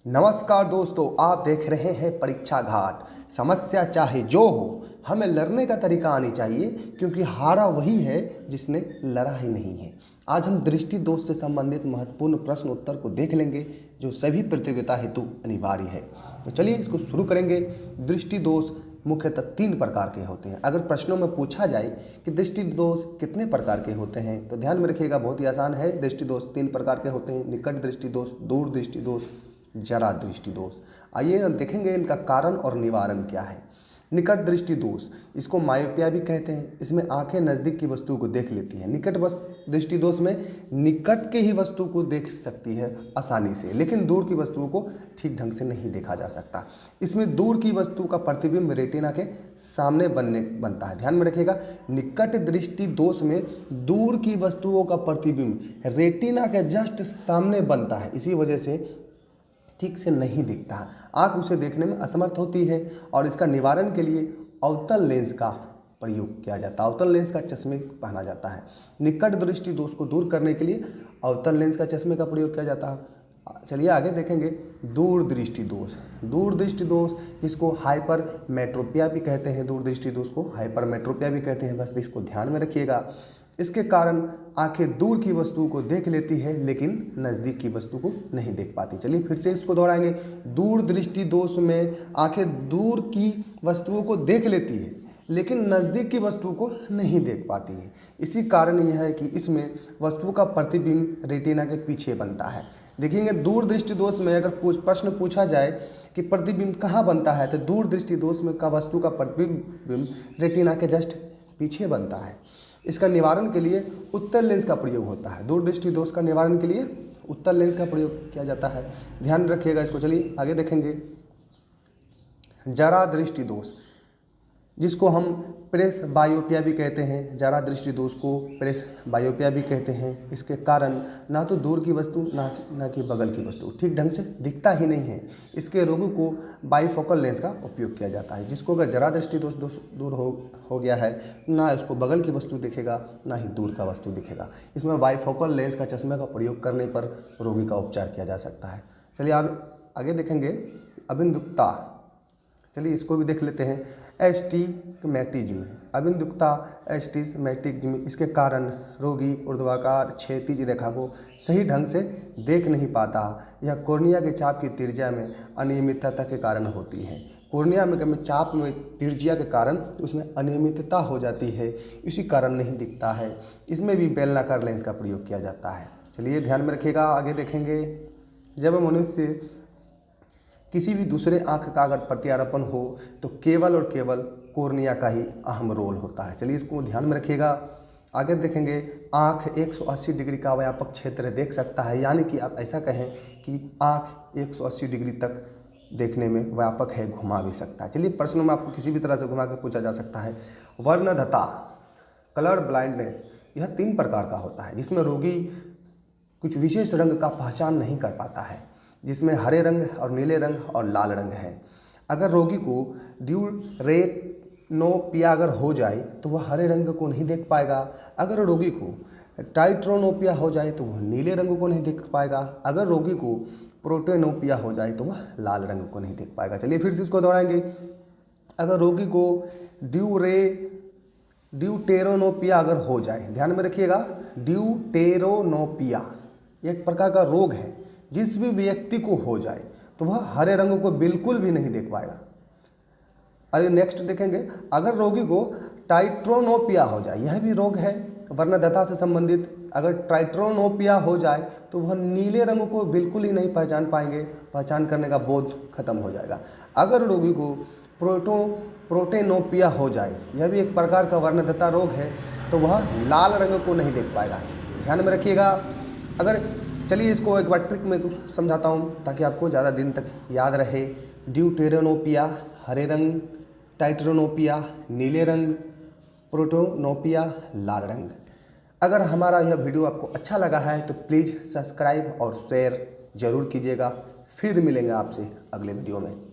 नमस्कार दोस्तों, आप देख रहे हैं परीक्षा घाट। समस्या चाहे जो हो, हमें लड़ने का तरीका आनी चाहिए, क्योंकि हारा वही है जिसने लड़ा ही नहीं है। आज हम दृष्टि दोष से संबंधित महत्वपूर्ण प्रश्न उत्तर को देख लेंगे, जो सभी प्रतियोगिता हेतु अनिवार्य है। तो चलिए इसको शुरू करेंगे। दृष्टि दोष मुख्यतः 3 प्रकार के होते हैं। अगर प्रश्नों में पूछा जाए कि दृष्टि दोष कितने प्रकार के होते हैं, तो ध्यान में रखिएगा, बहुत ही आसान है। दृष्टि दोष 3 प्रकार के होते हैं: निकट दृष्टि दोष, दूर दृष्टि दोष, जरा दृष्टि दोष। आइए देखेंगे इनका कारण और निवारण क्या है। निकट दृष्टि दोष, इसको मायोपिया भी कहते हैं। इसमें आंखें नज़दीक की वस्तु को देख लेती हैं। निकट दृष्टि दोष में निकट के ही वस्तु को देख सकती है आसानी से, लेकिन दूर की वस्तुओं को ठीक ढंग से नहीं देखा जा सकता। इसमें दूर की वस्तु का प्रतिबिंब रेटिना के सामने बनता है। ध्यान में रखिएगा, निकट दृष्टि दोष में दूर की वस्तुओं का प्रतिबिंब रेटिना के जस्ट सामने बनता है। इसी वजह से ठीक से नहीं दिखता, आँख उसे देखने में असमर्थ होती है। और इसका निवारण के लिए अवतल लेंस का प्रयोग किया जाता है। अवतल लेंस का चश्मे पहना जाता है। निकट दृष्टि दोष को दूर करने के लिए अवतल लेंस का चश्मे का प्रयोग किया जाता है। चलिए आगे देखेंगे दूर दृष्टि दोष। दूर दृष्टि दोष, जिसको हाइपर मेट्रोपिया भी कहते हैं, दूर दृष्टि दोष को हाइपर मेट्रोपिया भी कहते हैं। बस इसको ध्यान में रखिएगा। इसके कारण आंखें दूर की वस्तु को देख लेती है, लेकिन नज़दीक की वस्तु को नहीं देख पाती। चलिए फिर से इसको दोहराएंगे। दूर दृष्टि दोष में आंखें दूर की वस्तुओं को देख लेती है, लेकिन नज़दीक की वस्तु को नहीं देख पाती है। इसी कारण यह है कि इसमें वस्तु का प्रतिबिंब रेटिना के पीछे बनता है। देखेंगे दूर दृष्टि दोष में अगर प्रश्न पूछा जाए कि प्रतिबिंब कहाँ बनता है, तो दूर दृष्टि दोष में का वस्तु का प्रतिबिंब रेटिना के जस्ट पीछे बनता है। इसका निवारण के लिए उत्तल लेंस का प्रयोग होता है। दूर दृष्टि दोष का निवारण के लिए उत्तल लेंस का प्रयोग किया जाता है। ध्यान रखिएगा इसको। चलिए आगे देखेंगे जरा दृष्टि दोष, जिसको हम प्रेस बायोपिया भी कहते हैं। जरा दृष्टि दोष को प्रेस बायोपिया भी कहते हैं। इसके कारण ना तो दूर की वस्तु ना कि बगल की वस्तु ठीक ढंग से दिखता ही नहीं है। इसके रोगों को बाईफोकल लेंस का उपयोग किया जाता है, जिसको अगर जरा दृष्टि दोष दूर हो गया है, ना उसको बगल की वस्तु दिखेगा, ना ही दूर का वस्तु दिखेगा। इसमें बाईफोकल लेंस का चश्मे का प्रयोग करने पर रोगी का उपचार किया जा सकता है। चलिए आप आगे देखेंगे अबिंदुकता। चलिए इसको भी देख लेते हैं। एस्टिग्मैटिज्म, अबिंदुकता एस्टिग्मैटिज्म, इसके कारण रोगी ऊर्ध्वाकार क्षैतिज रेखा को सही ढंग से देख नहीं पाता। यह कॉर्निया के चाप की त्रिज्या में अनियमितता के कारण होती है। कॉर्निया में चाप में त्रिज्या के कारण उसमें अनियमितता हो जाती है, इसी कारण नहीं दिखता है। इसमें भी बेलनाकार लेंस का प्रयोग किया जाता है। चलिए ध्यान में रखिएगा। आगे देखेंगे, जब मनुष्य किसी भी दूसरे आँख का अगर प्रत्यारोपण हो, तो केवल और केवल कॉर्निया का ही अहम रोल होता है। चलिए इसको ध्यान में रखिएगा। आगे देखेंगे, आँख 180 डिग्री का व्यापक क्षेत्र देख सकता है, यानी कि आप ऐसा कहें कि आँख 180 डिग्री तक देखने में व्यापक है, घुमा भी सकता है। चलिए प्रश्नों में आपको किसी भी तरह से घुमा कर पूछा जा सकता है। वर्णधता, कलर ब्लाइंडनेस, यह 3 प्रकार का होता है, जिसमें रोगी कुछ विशेष रंग का पहचान नहीं कर पाता है, जिसमें हरे रंग और नीले रंग और लाल रंग है। अगर रोगी को ड्यूरेटिनोपिया अगर हो जाए, तो वह हरे रंग को नहीं देख पाएगा। अगर रोगी को टाइट्रोनोपिया हो जाए, तो वह नीले रंग को नहीं देख पाएगा। अगर रोगी को प्रोटेनोपिया हो जाए, तो वह लाल रंग को नहीं देख पाएगा। चलिए फिर से इसको दोहराएंगे। अगर रोगी को ड्यूटेरोनोपिया अगर हो जाए, ध्यान में रखिएगा, ड्यूटेरोनोपिया एक प्रकार का रोग है। जिस भी व्यक्ति को हो जाए, तो वह हरे रंग को बिल्कुल भी नहीं देख पाएगा। अरे नेक्स्ट देखेंगे, अगर रोगी को टाइट्रोनोपिया हो जाए, यह भी रोग है वर्णधता से संबंधित। अगर टाइट्रोनोपिया हो जाए, तो वह नीले रंग को बिल्कुल ही नहीं पहचान पाएंगे, पहचान करने का बोध खत्म हो जाएगा। अगर रोगी को प्रोटेनोपिया हो जाए, यह भी एक प्रकार का वर्णधता रोग है, तो वह लाल रंग को नहीं देख पाएगा। ध्यान में रखिएगा। अगर चलिए इसको एक बार ट्रिक में समझाता हूँ, ताकि आपको ज़्यादा दिन तक याद रहे। ड्यूटेरोनोपिया हरे रंग, टाइट्रोनोपिया नीले रंग, प्रोटोनोपिया लाल रंग। अगर हमारा यह वीडियो आपको अच्छा लगा है, तो प्लीज़ सब्सक्राइब और शेयर ज़रूर कीजिएगा। फिर मिलेंगे आपसे अगले वीडियो में।